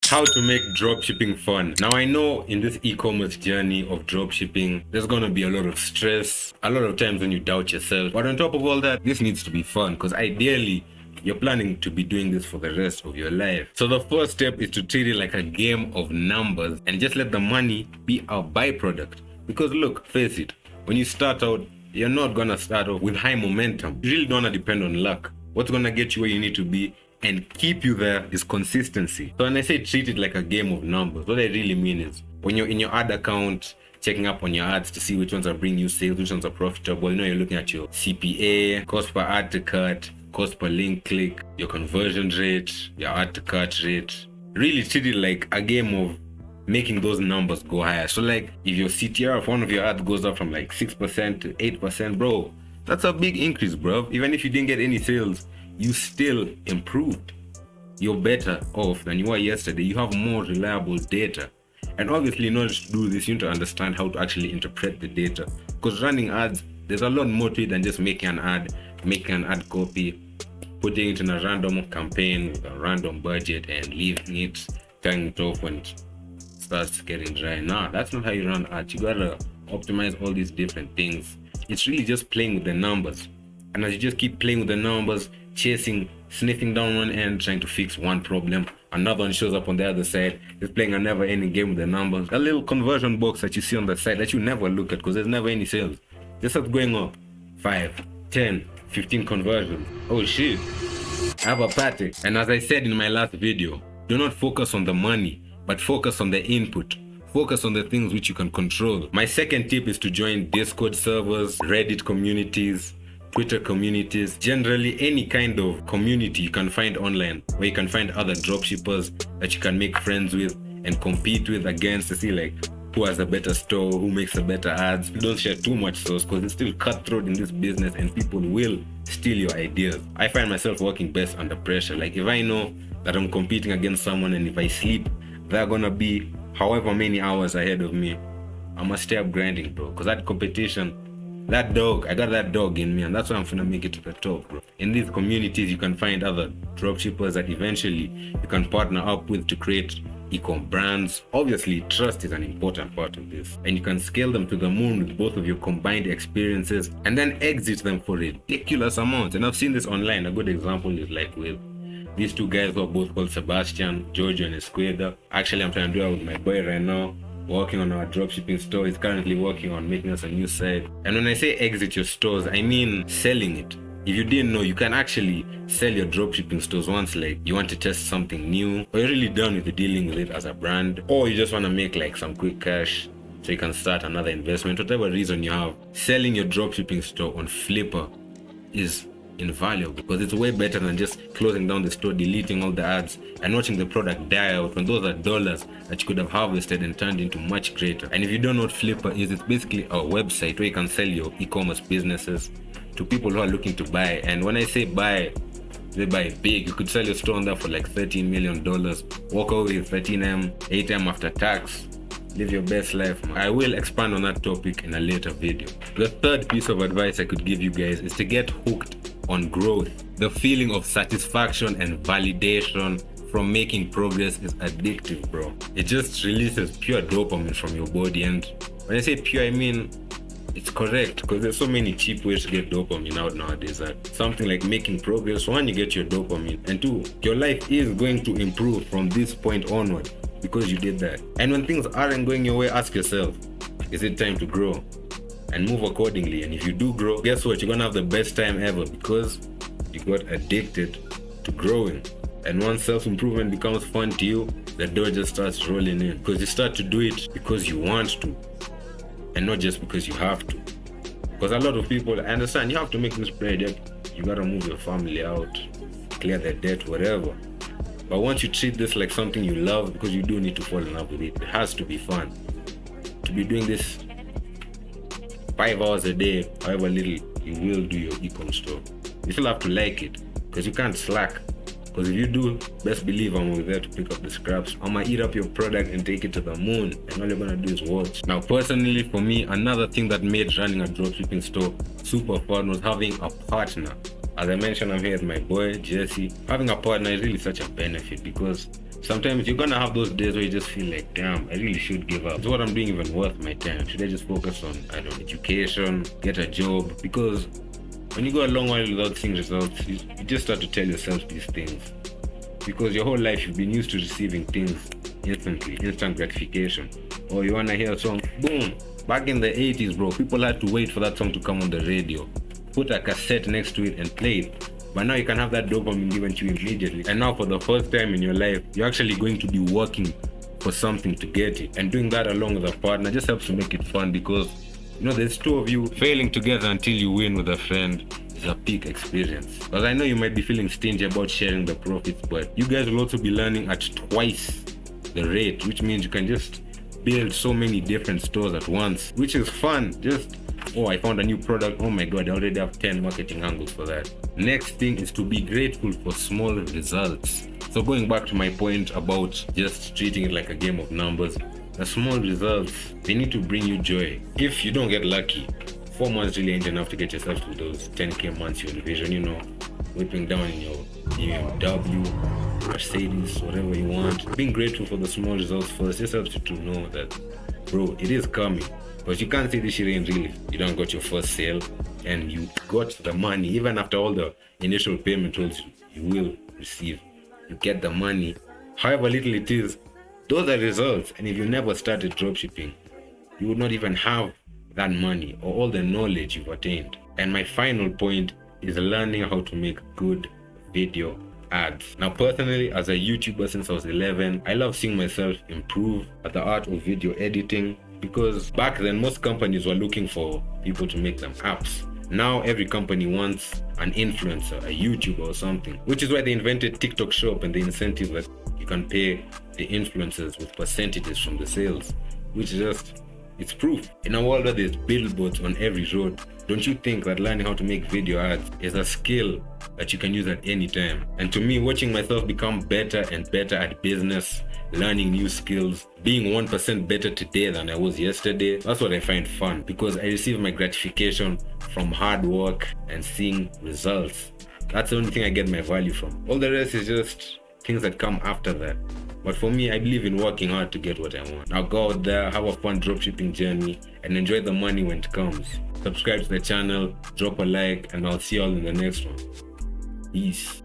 How to make dropshipping fun. Now I know in this e-commerce journey of dropshipping, there's gonna be a lot of stress, a lot of times when you doubt yourself. But on top of all that, this needs to be fun because ideally, you're planning to be doing this for the rest of your life. So the first step is to treat it like a game of numbers and just let the money be a byproduct. Because look, face it, when you start out, you're not gonna start off with high momentum. You really don't wanna depend on luck. What's gonna get you where you need to be and keep you there is consistency. So when I say treat it like a game of numbers, what I really mean is when you're in your ad account, checking up on your ads to see which ones are bringing you sales, which ones are profitable, you're looking at your CPA, cost per ad to cut, cost per link click, your conversion rate, your ad to cut rate. Really treat it like a game of making those numbers go higher. So like if your CTR of one of your ads goes up from like 6% to 8%, bro, that's a big increase, bro. Even if you didn't get any sales, you still improved. You're better off than you were yesterday. You have more reliable data. And obviously, in order to do this, you need to understand how to actually interpret the data. Because running ads, there's a lot more to it than just making an ad copy, putting it in a random campaign with a random budget and leaving it, turning it off when it starts getting dry. Nah, that's not how you run ads. You gotta optimize all these different things. It's really just playing with the numbers. And as you just keep playing with the numbers, sniffing down one end, trying to fix one problem, another one shows up on the other side. It's playing a never-ending game with the numbers. That little conversion box that you see on the side that you never look at because there's never any sales. Just starts going up. 5, 10, 15 conversions. Oh shit. I have a party. And as I said in my last video, do not focus on the money, but focus on the input. Focus on the things which you can control. My second tip is to join Discord servers, Reddit communities, Twitter communities, generally any kind of community you can find online where you can find other dropshippers that you can make friends with and compete with against to see like who has a better store, who makes a better ads. Don't share too much source because it's still cutthroat in this business and people will steal your ideas. I find myself working best under pressure. Like if I know that I'm competing against someone and if I sleep, they're gonna be however many hours ahead of me, I must stay up grinding, bro, because that competition, that dog, I got that dog in me and that's why I'm gonna make it to the top, bro. In these communities, you can find other dropshippers that eventually you can partner up with to create Ecom brands. Obviously, trust is an important part of this and you can scale them to the moon with both of your combined experiences and then exit them for ridiculous amounts. And I've seen this online. A good example is like with these two guys who are both called Sebastian, Giorgio and Esqueda. Actually, I'm trying to do that with my boy right now. Working on our dropshipping store. He's currently working on making us a new site. And when I say exit your stores, I mean selling it. If you didn't know, you can actually sell your dropshipping stores once like you want to test something new, or you're really done with dealing with it as a brand, or you just want to make like some quick cash so you can start another investment, whatever reason you have. Selling your dropshipping store on Flipper is invaluable because it's way better than just closing down the store, deleting all the ads and watching the product die out when those are dollars that you could have harvested and turned into much greater. And if you don't know what Flipper is, it's basically a website where you can sell your e-commerce businesses to people who are looking to buy. And when I say buy, they buy big. You could sell your store on there for like $13 million, walk away with 13M, 8M after tax. Live your best life, man. I will expand on that topic in a later video. The third piece of advice I could give you guys is to get hooked on growth. The feeling of satisfaction and validation from making progress is addictive, bro. It just releases pure dopamine from your body. And when I say pure, I mean it's correct because there's so many cheap ways to get dopamine out nowadays. That something like making progress, one, you get your dopamine, and two, your life is going to improve from this point onward because you did that. And when things aren't going your way, ask yourself, is it time to grow? And move accordingly. And if you do grow, guess what? You're gonna have the best time ever because you got addicted to growing. And once self-improvement becomes fun to you, the door just starts rolling in because you start to do it because you want to and not just because you have to. Because a lot of people, I understand you have to make this bread, you gotta move your family out, clear the debt, whatever. But once you treat this like something you love, because you do need to fall in love with it, it has to be fun. To be doing this 5 hours a day, however little you will do your e-com store, you still have to like it because you can't slack. Because if you do, best believe I'm over there to pick up the scraps. I'm gonna eat up your product and take it to the moon, and all you're gonna do is watch. Now personally for me, another thing that made running a dropshipping store super fun was having a partner. As I mentioned, I'm here with my boy Jesse. Having a partner is really such a benefit because Sometimes you're gonna have those days where you just feel like, damn, I really should give up. Is what I'm doing even worth my time? Should I just focus on, I don't know, education, get a job? Because when you go a long while without seeing results, you just start to tell yourself these things. Because your whole life you've been used to receiving things instantly, instant gratification. Or you wanna hear a song, boom. Back in the 80s, bro, people had to wait for that song to come on the radio, put a cassette next to it and play it. But now you can have that dopamine given to you immediately. And now for the first time in your life, you're actually going to be working for something to get it. And doing that along with a partner just helps to make it fun, because there's two of you failing together until you win with a friend is a peak experience. Because I know you might be feeling stingy about sharing the profits, but you guys will also be learning at twice the rate, which means you can just build so many different stores at once, which is fun. Just, oh, I found a new product, oh my god, I already have 10 marketing angles for that. Next thing is to be grateful for small results. So going back to my point about just treating it like a game of numbers, the small results, they need to bring you joy. If you don't get lucky, 4 months really ain't enough to get yourself to those 10k months you envision, whipping down in your BMW, Mercedes, whatever you want. Being grateful for the small results first just helps you to know that, bro, it is coming. But you can't say this shit ain't real if you don't got your first sale and you got the money. Even after all the initial payment tools you will receive, you get the money. However little it is, those are results. And if you never started dropshipping, you would not even have that money or all the knowledge you've attained. And my final point is learning how to make good video ads. Now personally, as a YouTuber since I was 11, I love seeing myself improve at the art of video editing, because back then most companies were looking for people to make them apps. Now every company wants an influencer, a YouTuber or something, which is why they invented TikTok Shop and the incentive that you can pay the influencers with percentages from the sales, which just, it's proof. In a world where there's billboards on every road, don't you think that learning how to make video ads is a skill that you can use at any time? And to me, watching myself become better and better at business, learning new skills, being 1% better today than I was yesterday, that's what I find fun, because I receive my gratification from hard work and seeing results. That's the only thing I get my value from. All the rest is just things that come after that. But for me, I believe in working hard to get what I want. Now go out there, have a fun dropshipping journey, and enjoy the money when it comes. Subscribe to the channel, drop a like, and I'll see you all in the next one. Peace.